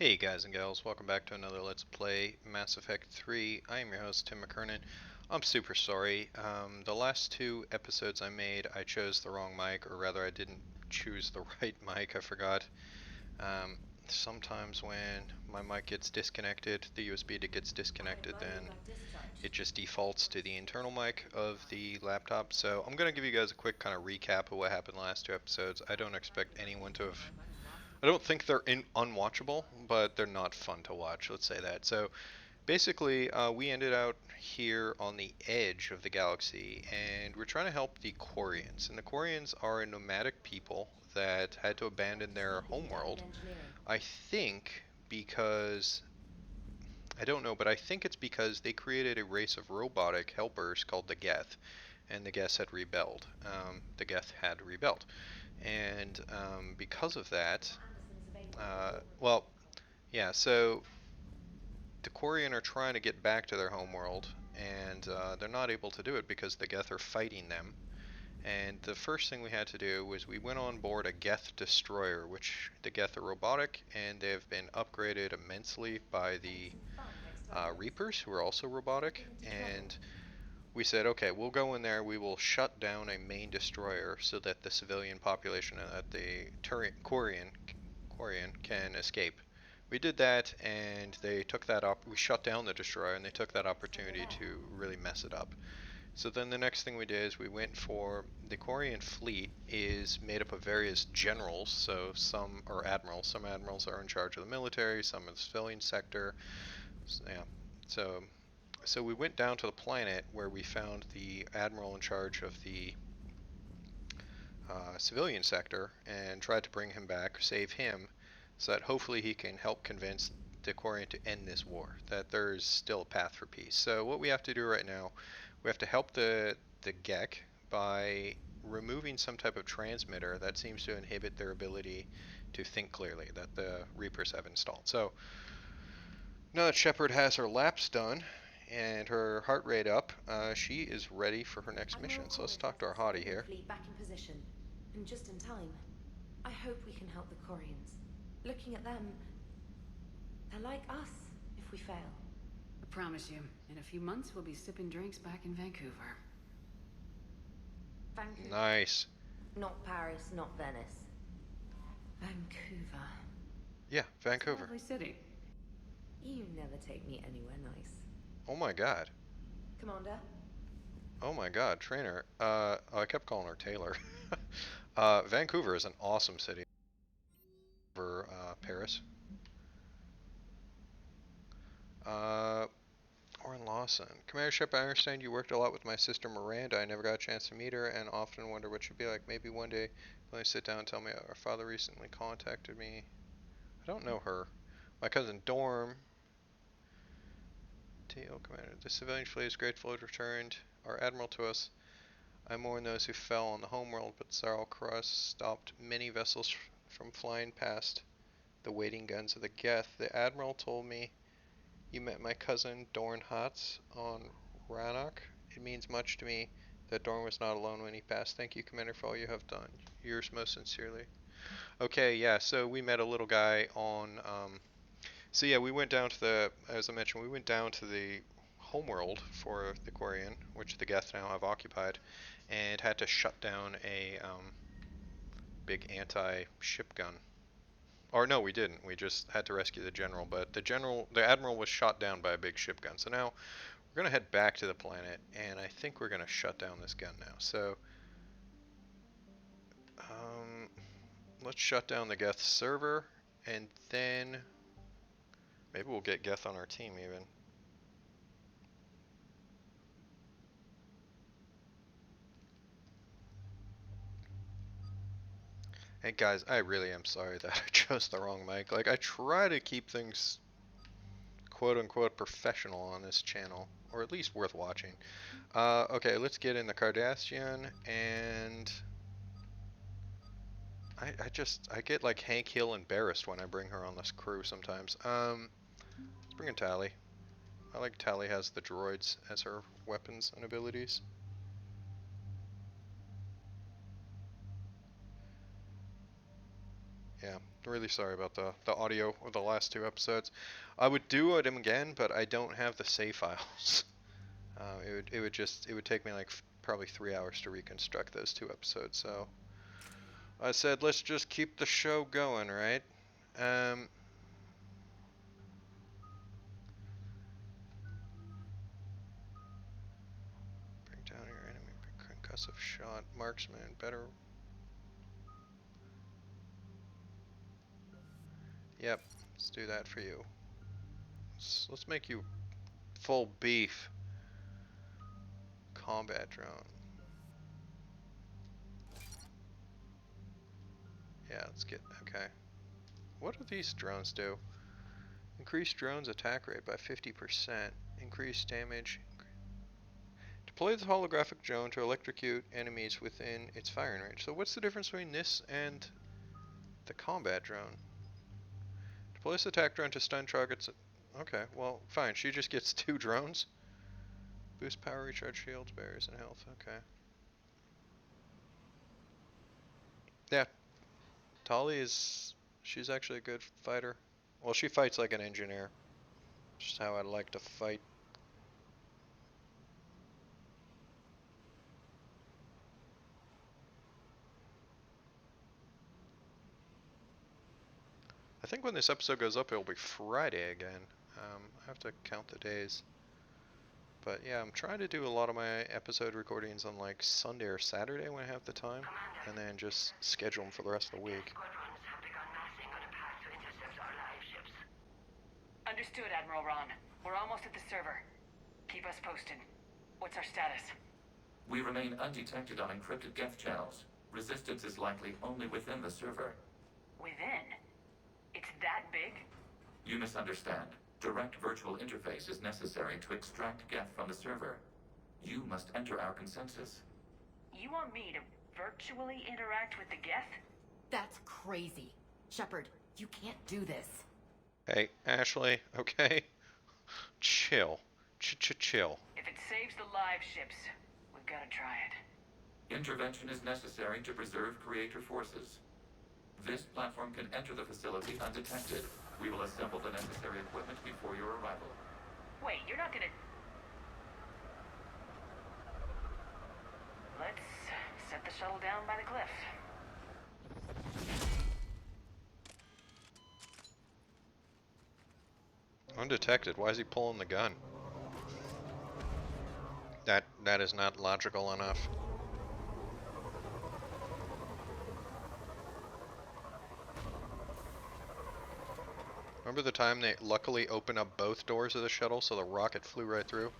Hey guys and gals, welcome back to another Let's Play Mass Effect 3. I am your host, Tim McKernan. I'm super sorry. The last two episodes I made, I chose the wrong mic, or rather I didn't choose the right mic, I forgot. Um, Sometimes when my mic gets disconnected, the USB that gets disconnected, then it just defaults to the internal mic of the laptop. So I'm going to give you guys a quick kind of recap of what happened the last two episodes. I don't expect anyone to have I don't think they're unwatchable, but they're not fun to watch. Let's say that. So basically, we ended out here on the edge of the galaxy, and we're trying to help the Quarians. And the Quarians are a nomadic people that had to abandon their homeworld. I think because I don't know, but I think it's because they created a race of robotic helpers called the Geth, and the Geth had rebelled. And because of that, well, yeah, so the Quarian are trying to get back to their homeworld, and they're not able to do it because the Geth are fighting them. And the first thing we had to do was we went on board a Geth destroyer, which the Geth are robotic, and they have been upgraded immensely by the Reapers, who are also robotic. And we said, okay, we'll go in there, we will shut down a main destroyer so that the civilian population at the Quarian can escape. We did that, and they took that up. We shut down the destroyer, and they took that opportunity to really mess it up. So then the next thing we did is we went for the Quarian fleet is made up of various generals. So some are admirals. Some admirals are in charge of the military. Some of the civilian sector. Yeah. So so we went down to the planet where we found the admiral in charge of the civilian sector and tried to bring him back, save him, so that hopefully he can help convince the Quarian to end this war, that there's still a path for peace. So what we have to do right now, we have to help the Gek by removing some type of transmitter that seems to inhibit their ability to think clearly that the Reapers have installed. So now that Shepard has her laps done and her heart rate up, she is ready for her next Admiral mission. So let's Corliss talk has to the our hottie civilian here. fleet back in position, and just in time. I hope we can help the Quarians. Looking at them, they're like us if we fail. I promise you, in a few months we'll be sipping drinks back in Vancouver. Vancouver. Nice. Not Paris, not Venice. Vancouver. Yeah, It's a Vancouver. lovely city. You never take me anywhere nice. Oh my god. Commander? Oh my god, trainer. Oh, I kept calling her Taylor. Vancouver is an awesome city over Paris. Uh, Orin Lawson. Commander Ship, I understand you worked a lot with my sister Miranda. I never got a chance to meet her and often wonder what she'd be like. Maybe one day, let me sit down and tell me our father recently contacted me. I don't know her. My cousin Dorm. TL Commander. The civilian fleet is grateful it returned our admiral to us. I mourn those who fell on the homeworld, but Zaral Cross stopped many vessels from flying past the waiting guns of the Geth. The admiral told me you met my cousin Dorn Hatz on Rannoch. It means much to me that Dorn was not alone when he passed. Thank you, Commander, for all you have done. Yours most sincerely. Okay, yeah, so we met a little guy on. So yeah, we went down to the, as I mentioned, we went down to the homeworld for the Quarian, which the Geth now have occupied, and had to shut down a big anti-ship gun. Or no, we didn't. We just had to rescue the general, but the admiral was shot down by a big ship gun. So now we're gonna head back to the planet, and I think we're gonna shut down this gun now. So um, let's shut down the Geth server, and then maybe we'll get Geth on our team even. Hey guys, I really am sorry that I chose the wrong mic. Like, I try to keep things quote unquote professional on this channel, or at least worth watching. Okay, let's get in the Cardassian, and I get like Hank Hill embarrassed when I bring her on this crew sometimes. Let's bring in Tally. I like Tally has the droids as her weapons and abilities. Yeah, really sorry about the audio of the last two episodes. I would do it again, but I don't have the save files. It would take me like probably 3 hours to reconstruct those two episodes. So I said, let's just keep the show going, right? Um, bring down your enemy, concussive shot, marksman, better. Yep, let's do that for you. Let's make you full beef combat drone. Yeah, let's get, okay. What do these drones do? Increase drone's attack rate by 50%. Increase damage. Deploy the holographic drone to electrocute enemies within its firing range. So what's the difference between this and the combat drone? Deploy this attack drone to stun targets. Okay, well, fine. She just gets 2 drones. Boost power, recharge shields, barriers, and health. Okay. Yeah, Tali she's actually a good fighter. Well, she fights like an engineer. Just how I'd like to fight. I think when this episode goes up, it'll be Friday again. I have to count the days. But yeah, I'm trying to do a lot of my episode recordings on like Sunday or Saturday when I have the time, and then just schedule them for the rest of the week. Understood, Admiral Ron. We're almost at the server. Keep us posted. What's our status? We remain undetected on encrypted Geth channels. Resistance is likely only within the server. Within? It's that big? You misunderstand. Direct virtual interface is necessary to extract Geth from the server. You must enter our consensus. You want me to virtually interact with the Geth? That's crazy. Shepard, you can't do this. Hey, Ashley, okay? Chill. Chill. If it saves the live ships, we've got to try it. Intervention is necessary to preserve creator forces. This platform can enter the facility undetected. We will assemble the necessary equipment before your arrival. Wait, you're not gonna... Let's set the shuttle down by the cliff. Undetected. Why is he pulling the gun? That is not logical enough. Remember the time they luckily opened up both doors of the shuttle so the rocket flew right through?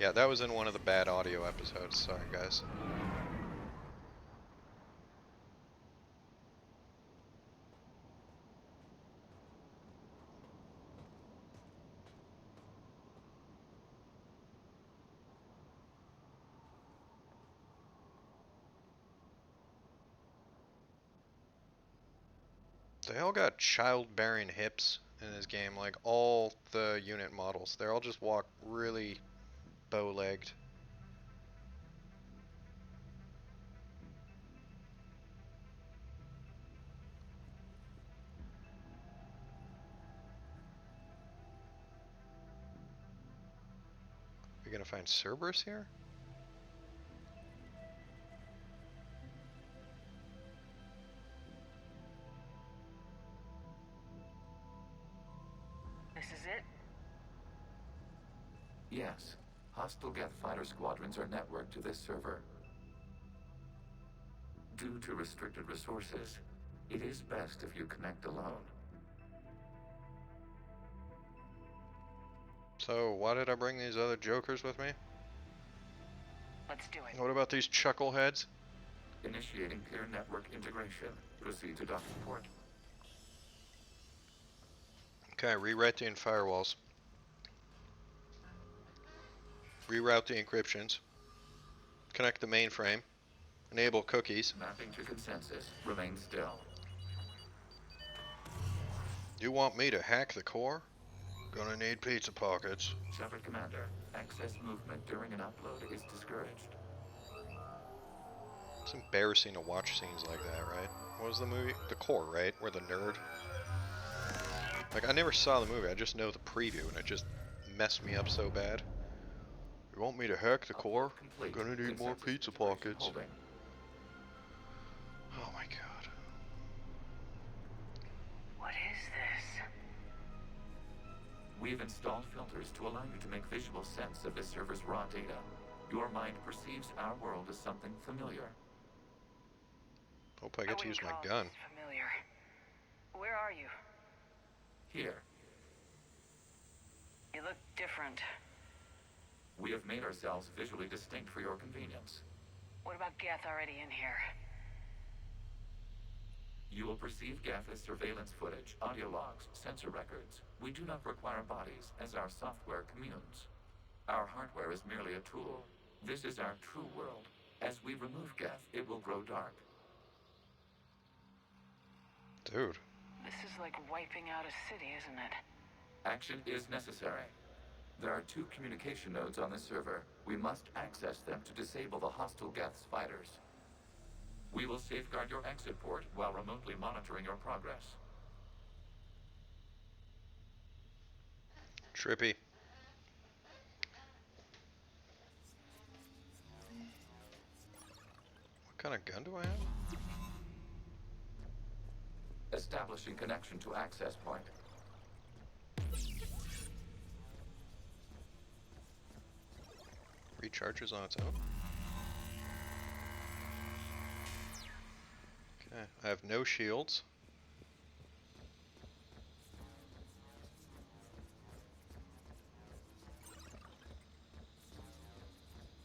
Yeah, that was in one of the bad audio episodes. Sorry, guys. They all got childbearing hips in this game, like all the unit models. They all just walk really bow-legged. We gonna find Cerberus here? This is it? Yes. Hostile Geth fighter squadrons are networked to this server. Due to restricted resources, it is best if you connect alone. So, why did I bring these other jokers with me? Let's do it. What about these chuckleheads? Initiating peer network integration. Proceed to docking port. Okay, rewrite the firewalls. Reroute the encryptions. Connect the mainframe. Enable cookies. Mapping to consensus. Remain still. You want me to hack the core? Gonna need pizza pockets. Shepard Commander, excess movement during an upload is discouraged. It's embarrassing to watch scenes like that, right? what was the movie? The Core, right? Where the nerd. Like, I never saw the movie, I just know the preview, and it just messed me up so bad. You want me to hack the Core? Upload complete. Gonna need more Consensus pizza integration pockets. holding. Oh my god. What is this? We've installed filters to allow you to make visual sense of the server's raw data. Your mind perceives our world as something familiar. Hope I get to use my wouldn't call gun. this familiar. Where are you? Here, You look different. we have made ourselves visually distinct for your convenience. What about Geth already in here? You will perceive Geth as surveillance footage, audio logs, sensor records. We do not require bodies, as our software communes. Our hardware is merely a tool. This is our true world. As we remove Geth, it will grow dark. Dude. This is like wiping out a city, isn't it? Action is necessary. There are 2 communication nodes on the server. We must access them to disable the hostile Geth's fighters. We will safeguard your exit port while remotely monitoring your progress. Trippy. What kind of gun do I have? Establishing connection to access point. Recharges on its own. Okay, I have no shields.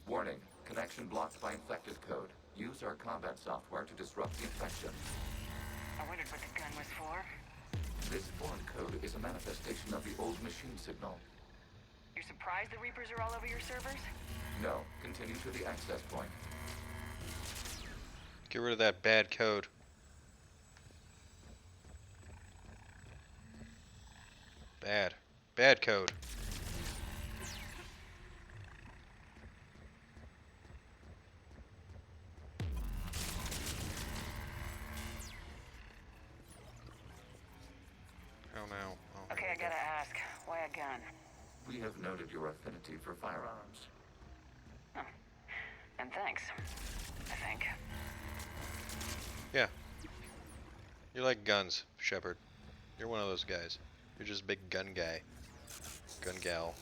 Warning, connection blocked by infected code. Use our combat software to disrupt the infection. I wondered what the gun was for. This foreign code is a manifestation of the old machine signal. You're surprised the Reapers are all over your servers? No, continue to the access point. Get rid of that bad code. Bad. Bad code. Oh no. Oh, Okay, here I we go. gotta ask, why a gun? We have noted your affinity for firearms. Oh. And thanks, I think. Yeah. You like guns, Shepard. You're one of those guys. You're just a big gun guy. Gun gal.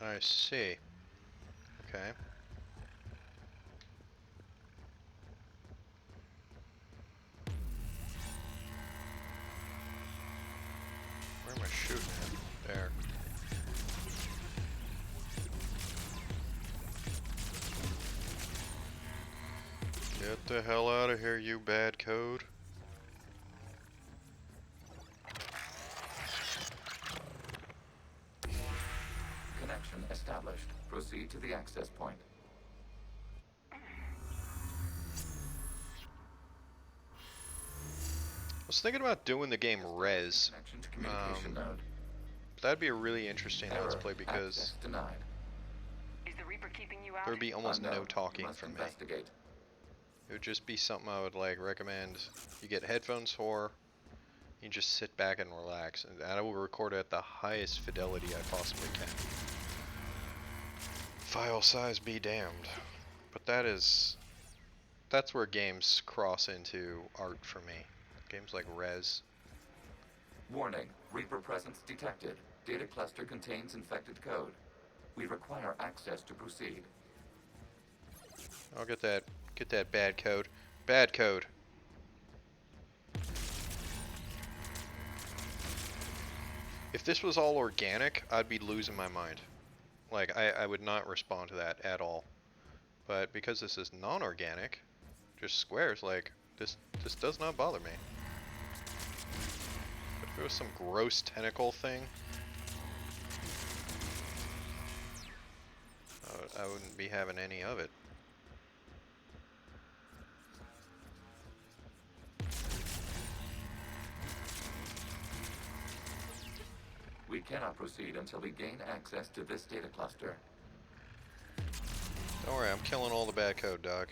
I see. Okay. Where am I shooting at? There. Get the hell out of here, you bad code. Connection established. Proceed to the access point. I was thinking about doing the game Res. Connection to communication node. That'd be a really interesting Let's Error. Play because Access denied. Is the Reaper keeping you out? there would be almost no Unknown. talking You must from me. investigate. It would just be something I would like recommend you get headphones for. You just sit back and relax, and I will record it at the highest fidelity I possibly can. File size be damned. But that's where games cross into art for me. Games like Res. Warning. Reaper presence detected. Data cluster contains infected code. We require access to proceed. I'll get that bad code. Bad code. If this was all organic, I'd be losing my mind. Like, I would not respond to that at all. But because this is non-organic, just squares, like, this does not bother me. But if it was some gross tentacle thing, I wouldn't be having any of it. until we gain access to this data cluster. Don't worry, I'm killing all the bad code, dog.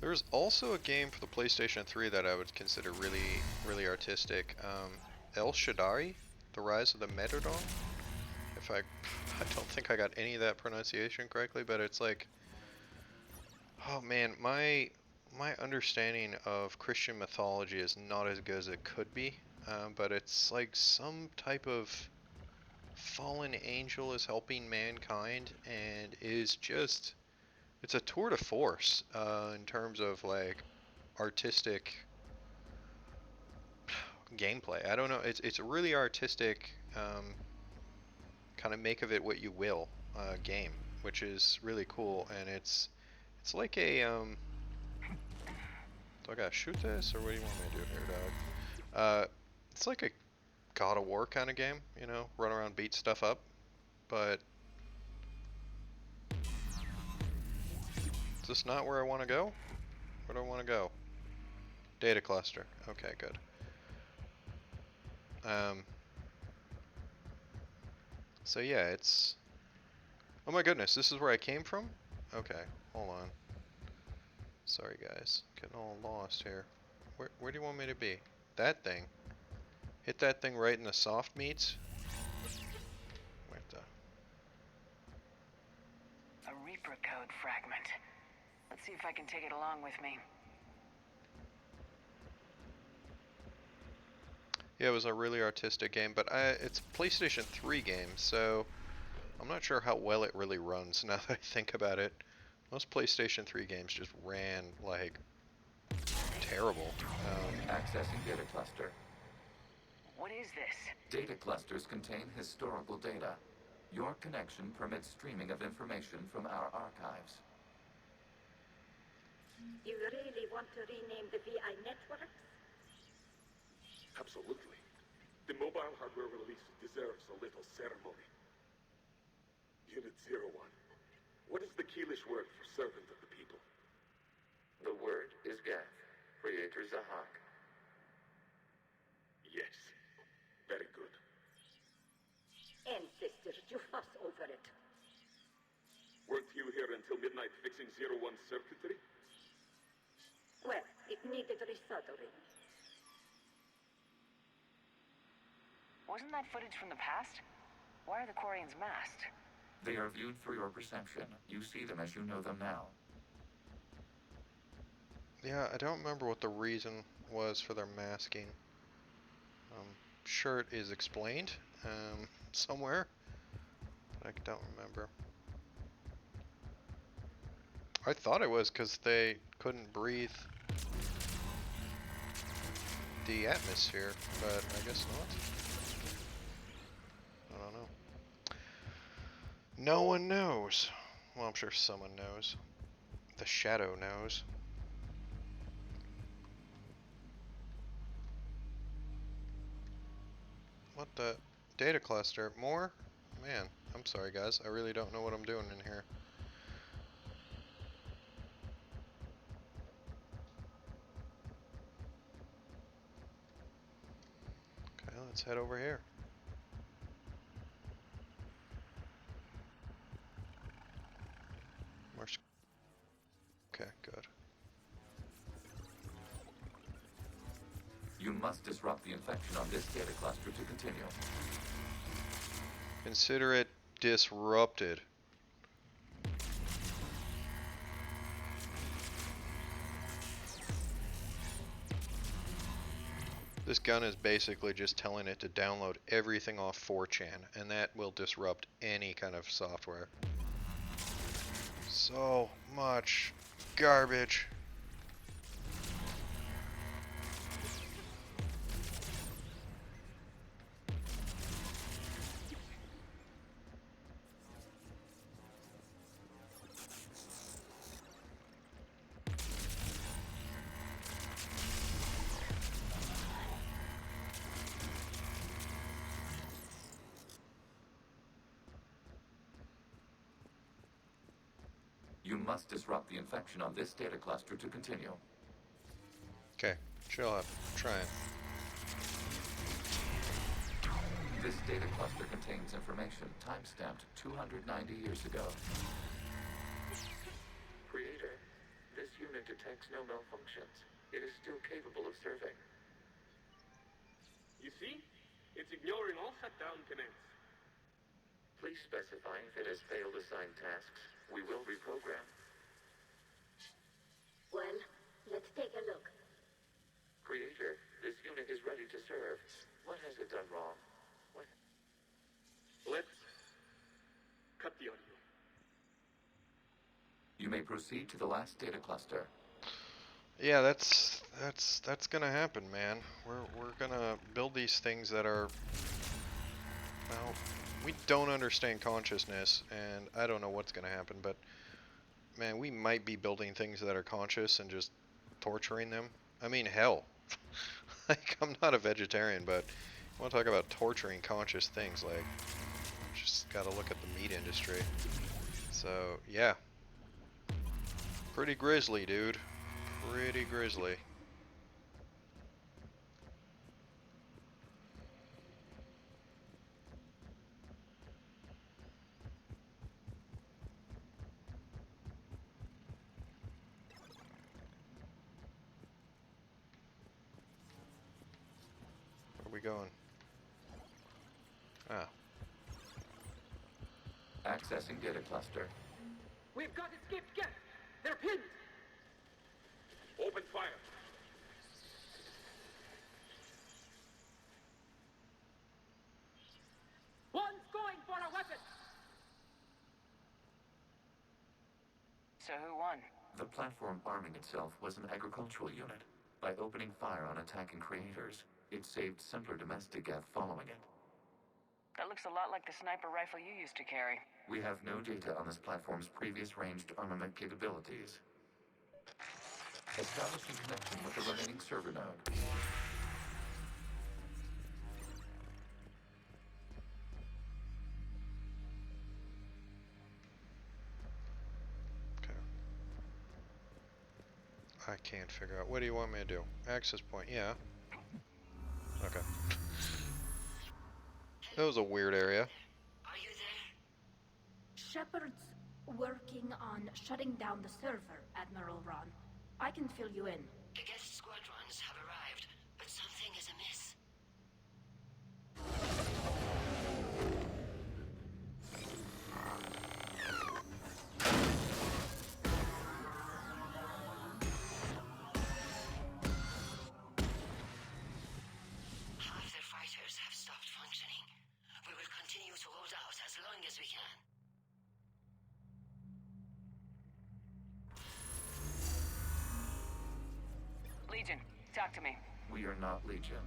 There's also a game for the PlayStation 3 that I would consider really artistic. El Shaddai, The Rise of the Metrodon. If I don't think I got any of that pronunciation correctly, but it's like, oh man, my understanding of Christian mythology is not as good as it could be. But it's like some type of fallen angel is helping mankind, and is just, it's a tour de force in terms of like artistic gameplay. I don't know. It's a really artistic kind of make of it what you will game, which is really cool. And it's like a do I gotta shoot this, or what do you want me to do here, dog? It's like a God of War kind of game, you know, run around, beat stuff up, but is this not where I want to go? Where do I want to go? Data cluster. Okay, good. So yeah, it's... Oh my goodness, this is where I came from? Okay, hold on. Sorry guys, getting all lost here. Where do you want me to be? That thing. Hit that thing right in the soft meats. Wait the... A Reaper code fragment. Let's see if I can take it along with me. Yeah, it was a really artistic game, but it's a PlayStation 3 game, so I'm not sure how well it really runs now that I think about it. Most PlayStation 3 games just ran like terrible. Accessing data cluster. What is this? Data clusters contain historical data. Your connection permits streaming of information from our archives. Do you really want to rename the VI networks? Absolutely. The mobile hardware release deserves a little ceremony. Unit 01. What is the Keelish word for servant of the people? The word is Geth, Creator Zahak. Yes. Very good. Ancestors, you fuss over it. Weren't you here until midnight fixing 01's circuitry? Well, it needed resoldering. Wasn't that footage from the past? Why are the Quarians masked? They are viewed through your perception. You see them as you know them now. Yeah, I don't remember what the reason was for their masking. Sure, it is explained somewhere, but I don't remember. I thought it was because they couldn't breathe the atmosphere, but I guess not. I don't know. No one knows. Well, I'm sure someone knows. The Shadow knows. What the? Data cluster? More? Man, I'm sorry guys. I really don't know what I'm doing in here. Okay, let's head over here. Okay, good. You must disrupt the infection on this data cluster to continue. Consider it disrupted. This gun is basically just telling it to download everything off 4chan, and that will disrupt any kind of software. So much garbage. You must disrupt the infection on this data cluster to continue. Okay, chill out. I'm trying. contains information timestamped 290 years ago. Creator, this unit detects no malfunctions. It is still capable of serving. You see? It's ignoring all shutdown commands. Please specify if it has failed assigned tasks. We will reprogram. Well, let's take a look. Creator, this unit is ready to serve. What has it done wrong? Let's cut the audio. You may proceed to the last data cluster. Yeah, that's gonna happen, man. We're gonna build these things that are, well, we don't understand consciousness, and I don't know what's gonna happen, but man, we might be building things that are conscious and just torturing them. I mean, hell. Like, I'm not a vegetarian, but I want to talk about torturing conscious things. Like, just gotta look at the meat industry. So, yeah. Pretty grisly, dude. Pretty grisly. Where are we going? Ah. Accessing data cluster. We've got escaped Geth. They're pinned. Open fire. One's going for a weapon. So who won? The platform arming itself was an agricultural unit. By opening fire on attacking creators, it saved simpler domestic Geth following it. That looks a lot like the sniper rifle you used to carry. We have no data on this platform's previous ranged armament capabilities. Establishing connection with the remaining server node. Okay. I can't figure out. What do you want me to do? Access point. Yeah. Okay. That was a weird area. Are you there? Shepard's working on shutting down the server, Admiral Ron. I can fill you in. The guest squadrons have arrived, but something is amiss. Half their fighters have stopped functioning. We will continue to hold out as long as we can. Legion, talk to me. We are not Legion.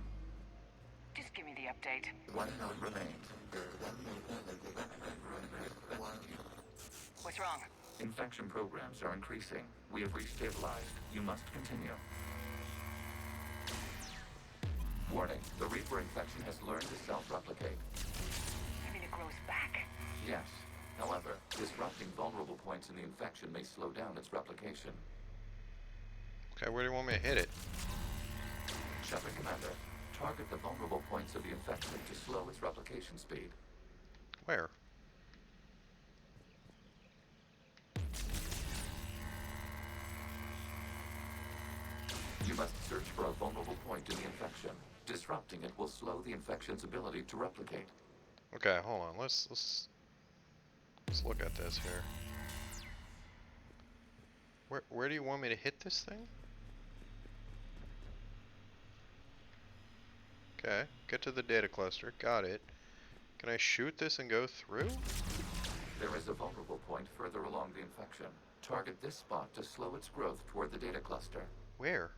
Just give me the update. One node remains. What's wrong? Infection programs are increasing. We have restabilized. You must continue. Warning, the Reaper infection has learned to self-replicate. You mean it grows back? Yes. However, disrupting vulnerable points in the infection may slow down its replication. Okay, where do you want me to hit it? Shepard Commander, target the vulnerable points of the infection to slow its replication speed. Where? You must search for a vulnerable point in the infection. Disrupting it will slow the infection's ability to replicate. Okay, hold on. Let's look at this here. Where do you want me to hit this thing? Okay, get to the data cluster. Got it. Can I shoot this and go through? There is a vulnerable point further along the infection. Target this spot to slow its growth toward the data cluster. Where?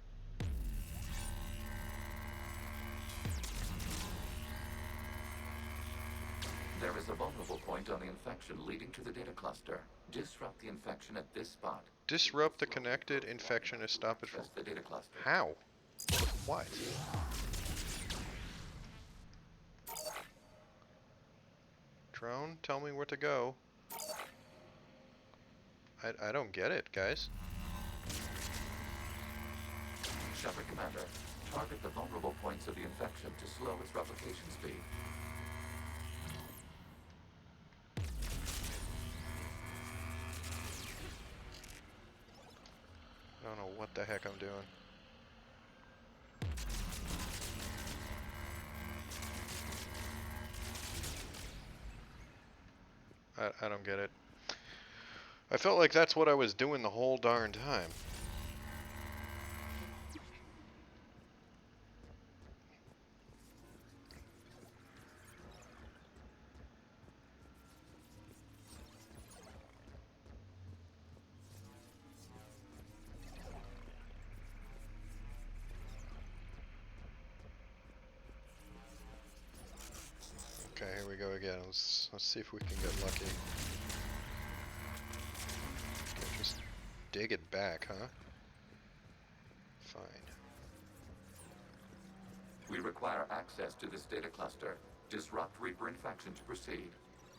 There is a vulnerable point on the infection leading to the data cluster. Disrupt the infection at this spot. Disrupt the connected infection to stop it from... Access the data cluster. How? What? Drone, tell me where to go. I don't get it, guys. Shepard Commander, target the vulnerable points of the infection to slow its replication speed. don't know what the heck I'm doing. I don't get it. I felt like that's what I was doing the whole darn time. Okay, here we go again. Let's see if we can get lucky. Okay, just dig it back, huh? Fine. We require access to this data cluster. Disrupt Reaper infection to proceed.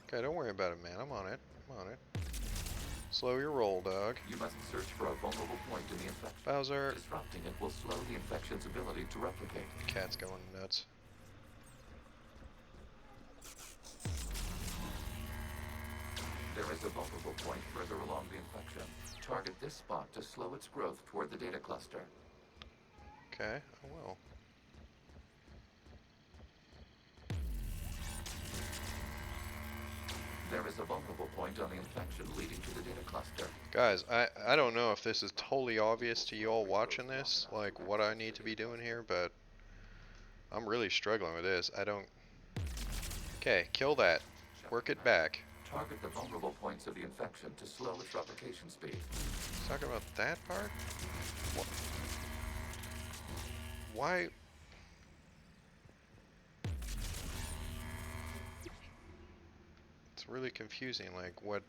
Okay, don't worry about it, man. I'm on it. I'm on it. Slow your roll, dog. You must search for a vulnerable point in the infection. Bowser. Disrupting it will slow the infection's ability to replicate. Cat's going nuts. There is a vulnerable point further along the infection. Target this spot to slow its growth toward the data cluster. Okay, I will. There is a vulnerable point on the infection leading to the data cluster. Guys, I don't know if this is totally obvious to you all watching this, like what I need to be doing here, but I'm really struggling with this. I don't... Okay, kill that. Work it back. Target the vulnerable points of the infection to slow its replication speed. Talking about that part? What? Why? It's really confusing, like what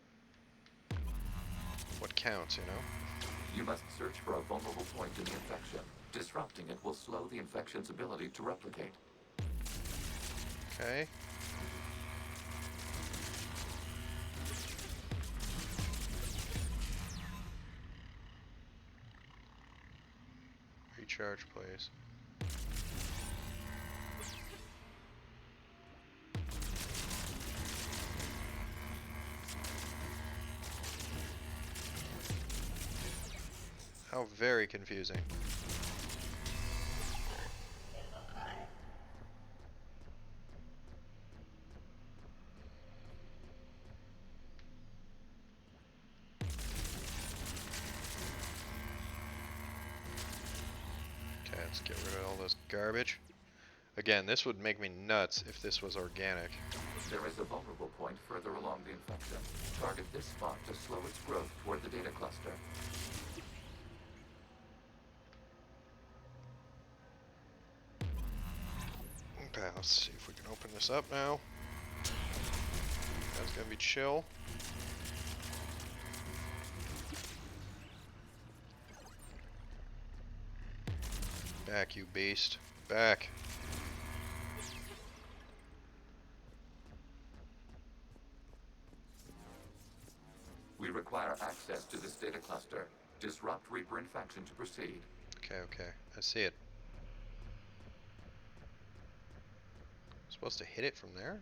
counts, you know? You must search for a vulnerable point in the infection. Disrupting it will slow the infection's ability to replicate. Okay. Recharge, please. How very confusing. Okay, let's get rid of all this garbage. Again, this would make me nuts if this was organic. There is a vulnerable point further along the infection. Target this spot to slow its growth toward the data cluster. Okay, let's see if we can open this up now. That's gonna be chill. Back, you beast. Back. We require access to this data cluster. Disrupt Reaper infection to proceed. Okay, okay. I see it. Supposed to hit it from there?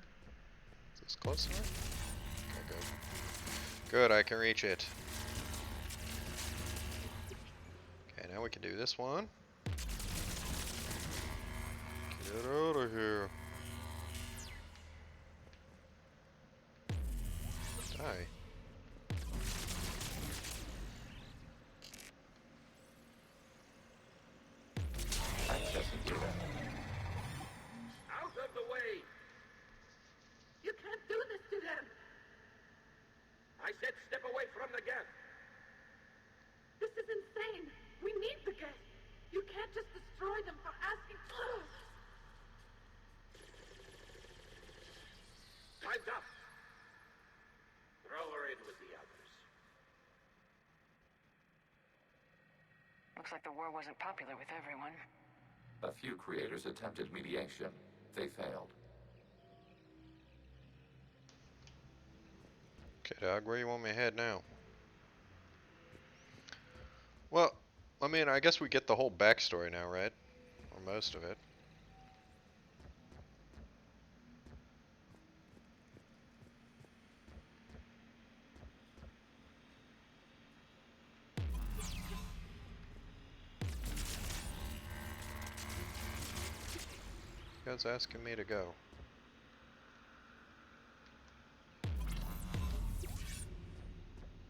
Is this close enough? Okay, good. Good, I can reach it. Okay, now we can do this one. Get out of here. Die. Accessing data. Out of the way! You can't do this to them! I said step away from the Geth. This is insane. We need the Geth. You can't just destroy them for asking. Time's up. Throw her in with the others. Looks like the war wasn't popular with everyone. A few creators attempted mediation. They failed. Okay, dog, where you want me to head now? Well, I mean, I guess we get the whole backstory now, right? Or most of it. You guys asking me to go?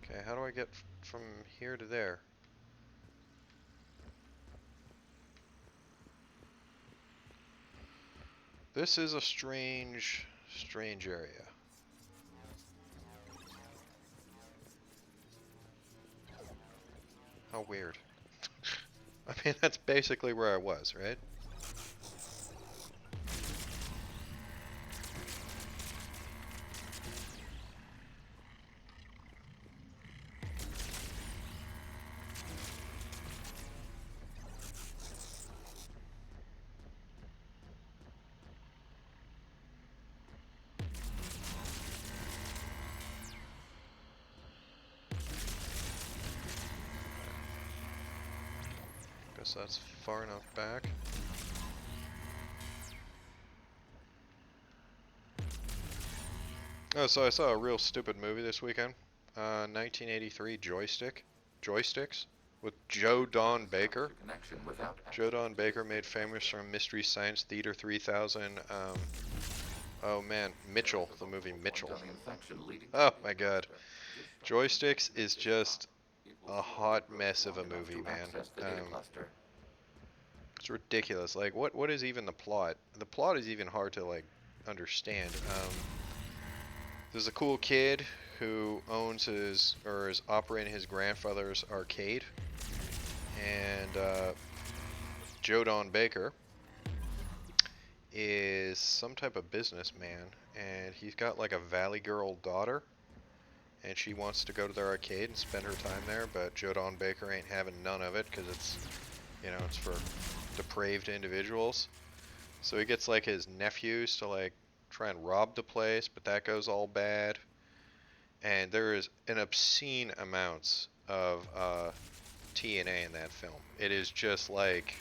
Okay, how do I get from here to there? This is a strange area. How weird. I mean, that's basically where I was, right? Guess that's far enough back. Oh, so I saw a real stupid movie this weekend. 1983 Joysticks with Joe Don Baker. Joe Don Baker, made famous from Mystery Science Theater 3000. Oh man, Mitchell, the movie Mitchell. Oh my god. Joysticks is just a hot mess of a movie, man. It's ridiculous. Like, what is even the plot? The plot is even hard to, like, understand. There's a cool kid who owns or is operating his grandfather's arcade, and Joe Don Baker is some type of businessman, and he's got like a Valley Girl daughter, and she wants to go to their arcade and spend her time there, but Joe Don Baker ain't having none of it because it's, you know, it's for depraved individuals. So he gets like his nephews to like try and rob the place, but that goes all bad. And there is an obscene amounts of TNA in that film. It is just like,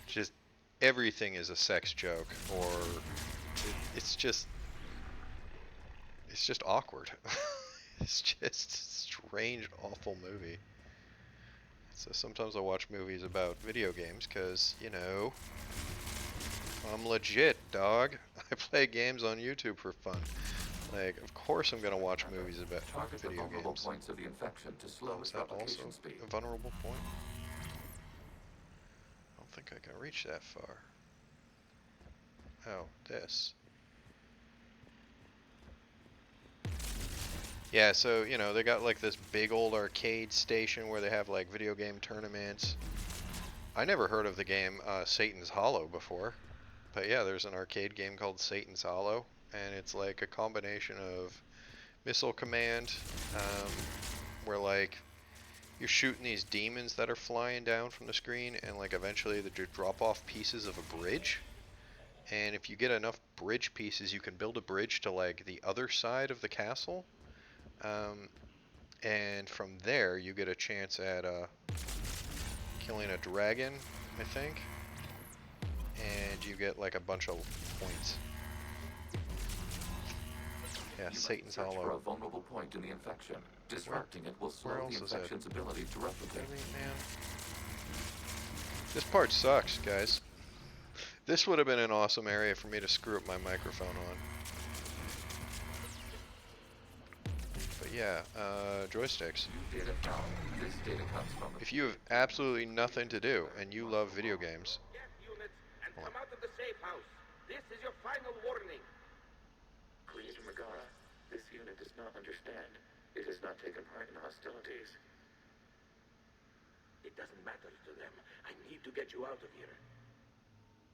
just everything is a sex joke, or it's just awkward. It's just a strange, awful movie. So sometimes I watch movies about video games because, you know, I'm legit, dog. I play games on YouTube for fun. Like, of course I'm gonna watch movies about video games. Points of the infection to slow Is that also a vulnerable point? I don't think I can reach that far. Oh, this. Yeah, so, you know, they got like this big old arcade station where they have like video game tournaments. I never heard of the game Satan's Hollow before. But yeah, there's an arcade game called Satan's Hollow, and it's like a combination of Missile Command, where like you're shooting these demons that are flying down from the screen, and like eventually they drop off pieces of a bridge. And if you get enough bridge pieces, you can build a bridge to like the other side of the castle. And from there, you get a chance at killing a dragon, I think. And you get like a bunch of points. Yeah, Satan's Hollow. For a vulnerable point in the infection. Disrupting it will slow the infection's ability to replicate. Man. This part sucks, guys. This would have been an awesome area for me to screw up my microphone on. But yeah, joysticks. If you have absolutely nothing to do and you love video games, Units, and come out of the safe house. This is your final warning. Creator Megara, this unit does not understand. It has not taken part in hostilities. It doesn't matter to them. I need to get you out of here.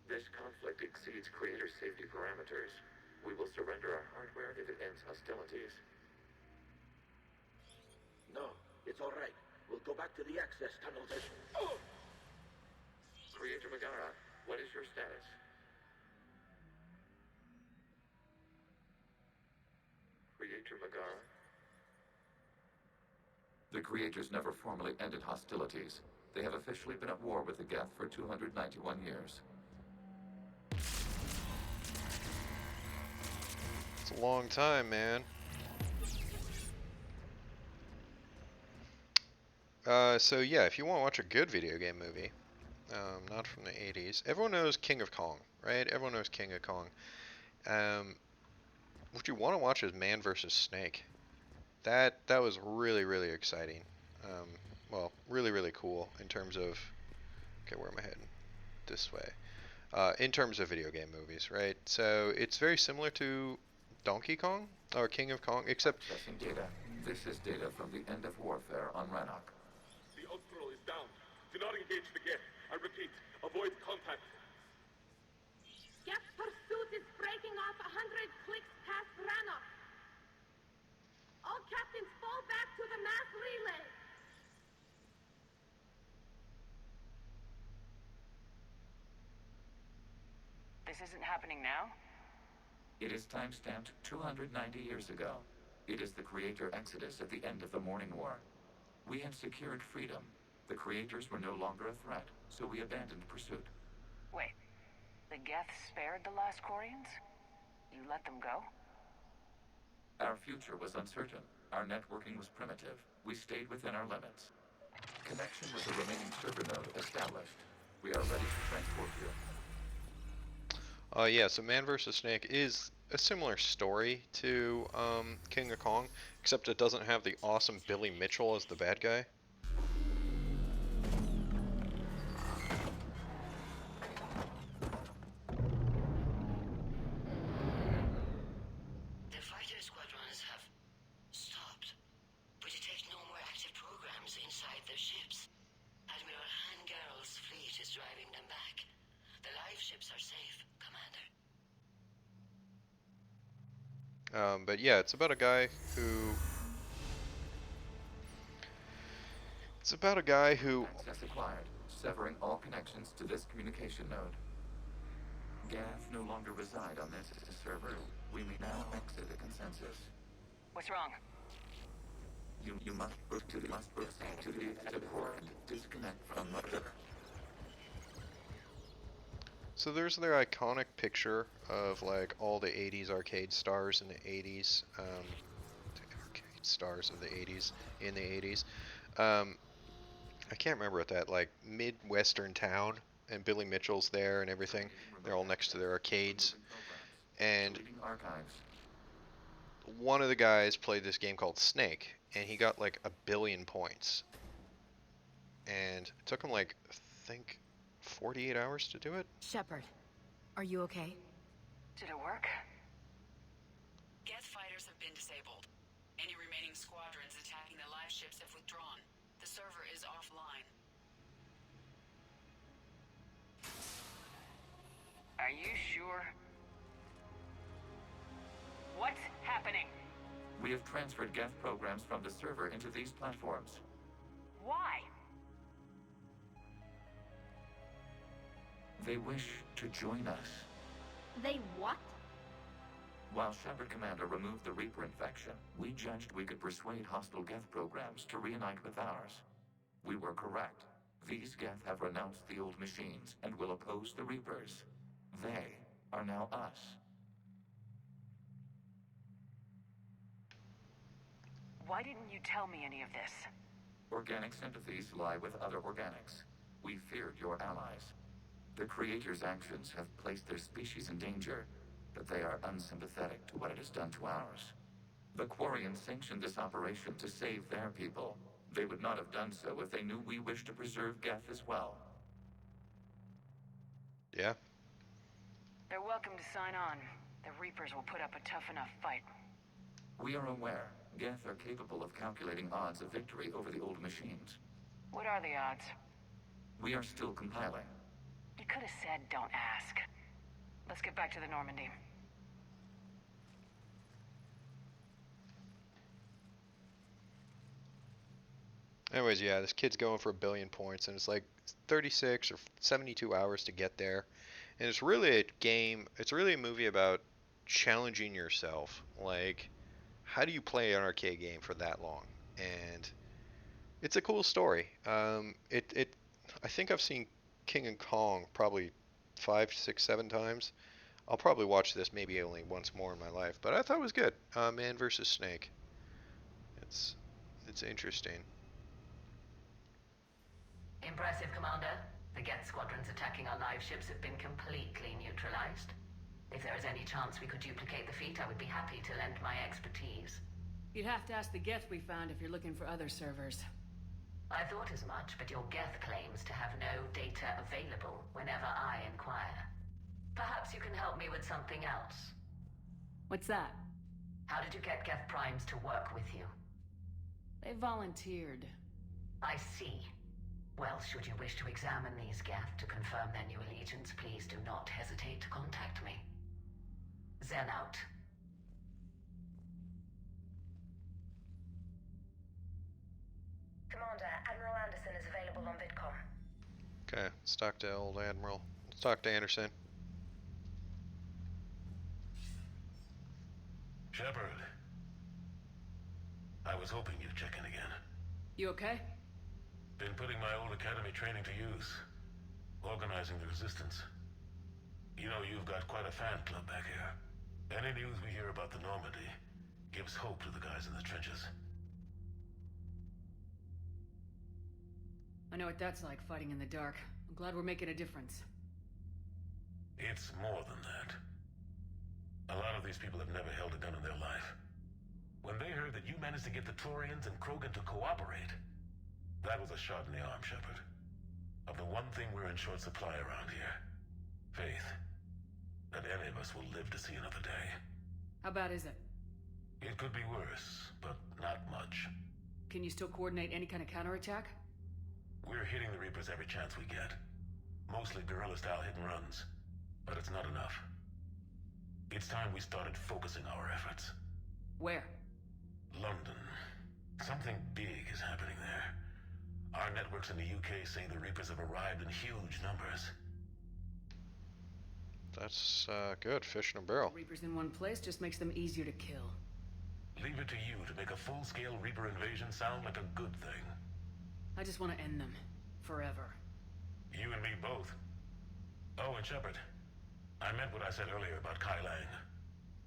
This conflict exceeds Creator's safety parameters. We will surrender our hardware if it ends hostilities. No, it's all right. We'll go back to the access tunnels and... Oh! Creator Megara, what is your status? Creator Megara? The Creators never formally ended hostilities. They have officially been at war with the Geth for 291 years. it's a long time, man. So yeah, if you want to watch a good video game movie, not from the 80s. Everyone knows King of Kong, right? Everyone knows King of Kong. Um, what you want to watch is Man vs. Snake. That was really really exciting. Um, well, really really cool in terms of. Okay, where am I heading? This way. In terms of video game movies, right? So it's very similar to Donkey Kong or King of Kong, except Accessing data. This is data from the end of warfare on Rannoch. The Austral is down. Do not engage the Geth. I repeat, avoid contact. Geth pursuit is breaking off 100 clicks past Rannoch. All captains fall back to the mass relay. This isn't happening now? It is timestamped 290 years ago. It is the creator exodus at the end of the Morning War. We had secured freedom. The creators were no longer a threat, so we abandoned pursuit. Wait, the Geth spared the last Quarians? You let them go? Our future was uncertain. Our networking was primitive. We stayed within our limits. Connection with the remaining server node established. We are ready to transport you. yeah, so Man vs. Snake is a similar story to King of Kong, except it doesn't have the awesome Billy Mitchell as the bad guy. The fighter squadrons have stopped, but detect no more active programs inside their ships. Admiral Hangarl's fleet is driving them back. The live ships are safe, Commander. But yeah, it's about a guy who. It's about a guy who. Access acquired, severing all connections to this communication node. Geth no longer reside on this server. We may now exit the consensus. What's wrong? You must proceed to the exit port and disconnect from the. So there's their iconic picture of like all the 80s arcade stars in the 80s. The arcade stars of the 80s in the 80s. I can't remember what that like midwestern town, and Billy Mitchell's there and everything. They're all next to their arcades, and Deleting archives. one of the guys played this game called Snake, and he got like 1 billion points, and it took him like I think 48 hours to do it. Shepard, are you okay? Did it work? Geth fighters have been disabled. Any remaining squadrons attacking the live ships have withdrawn. The server is offline. Are you sure? What's happening? We have transferred Geth programs from the server into these platforms. Why? They wish to join us. They what? While Shepard Commander removed the Reaper infection, we judged we could persuade hostile Geth programs to reunite with ours. We were correct. These Geth have renounced the old machines and will oppose the Reapers. They are now us. Why didn't you tell me any of this? Organic sympathies lie with other organics. We feared your allies. The Creator's actions have placed their species in danger, but they are unsympathetic to what it has done to ours. The Quarians sanctioned this operation to save their people. They would not have done so if they knew we wished to preserve Geth as well. Yeah. They're welcome to sign on. The Reapers will put up a tough enough fight. We are aware Geth are capable of calculating odds of victory over the old machines. What are the odds? We are still compiling. You could have said don't ask. Let's get back to the Normandy. Anyways, yeah, this kid's going for 1 billion points, and it's like 36 or 72 hours to get there. And it's really a game, it's really a movie about challenging yourself. Like, how do you play an arcade game for that long? And it's a cool story. I think I've seen King of Kong probably 5, 6, 7 times. I'll probably watch this maybe only once more in my life, but I thought it was good. Man versus Snake. It's interesting. Impressive, Commander. The Geth squadrons attacking our live ships have been completely neutralized. If there is any chance we could duplicate the feat, I would be happy to lend my expertise. You'd have to ask the Geth we found if you're looking for other servers. I thought as much, but your Geth claims to have no data available whenever I inquire. Perhaps you can help me with something else. What's that? How did you get Geth Primes to work with you? They volunteered. I see. Well, should you wish to examine these Geth to confirm their new allegiance, please do not hesitate to contact me. Zen out. Commander, Admiral Anderson is available on VidCom. Okay, let's talk to old Admiral. Let's talk to Anderson. Shepard. I was hoping you'd check in again. You okay? Been putting my old academy training to use. Organizing the resistance. You know, you've got quite a fan club back here. Any news we hear about the Normandy gives hope to the guys in the trenches. I know what that's like, fighting in the dark. I'm glad we're making a difference. It's more than that. A lot of these people have never held a gun in their life. When they heard that you managed to get the Turians and Krogan to cooperate, that was a shot in the arm, Shepard. Of the one thing we're in short supply around here. Faith. That any of us will live to see another day. How bad is it? It could be worse, but not much. Can you still coordinate any kind of counterattack? We're hitting the Reapers every chance we get. Mostly guerrilla-style hit-and-runs. But it's not enough. It's time we started focusing our efforts. Where? London. Something big is happening there. Our networks in the UK say the Reapers have arrived in huge numbers. That's good. Fish in a barrel. Reapers in one place just makes them easier to kill. Leave it to you to make a full-scale Reaper invasion sound like a good thing. I just want to end them. Forever. You and me both. Oh, and Shepard. I meant what I said earlier about Kai Lang.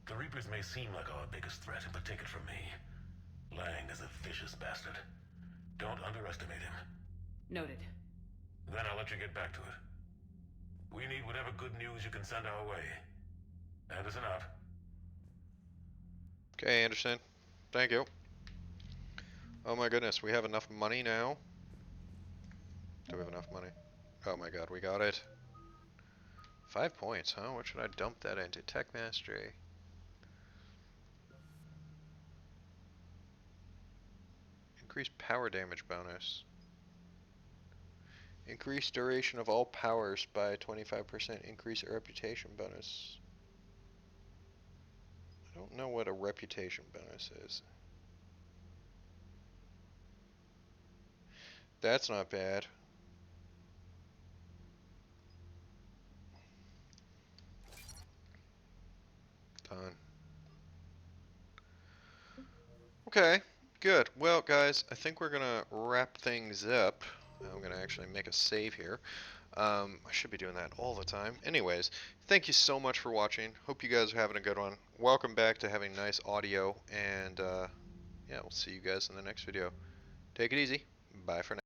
The Reapers may seem like our biggest threat, but take it from me. Lang is a vicious bastard. Don't underestimate him. Noted. Then I'll let you get back to it. We need whatever good news you can send our way. Anderson out. Okay, Anderson. Thank you. Oh my goodness, we have enough money now? Do we have enough money? Oh my god, we got it. 5 points, huh? What should I dump that into? Tech Mastery. Increased power damage bonus. Increased duration of all powers by 25%. Increased reputation bonus. I don't know what a reputation bonus is. That's not bad. Done. Okay, good. Well, guys, I think we're gonna wrap things up. I'm gonna actually make a save here. I should be doing that all the time. Anyways, thank you so much for watching. Hope you guys are having a good one. Welcome back to having nice audio, and yeah, we'll see you guys in the next video. Take it easy. Bye for now.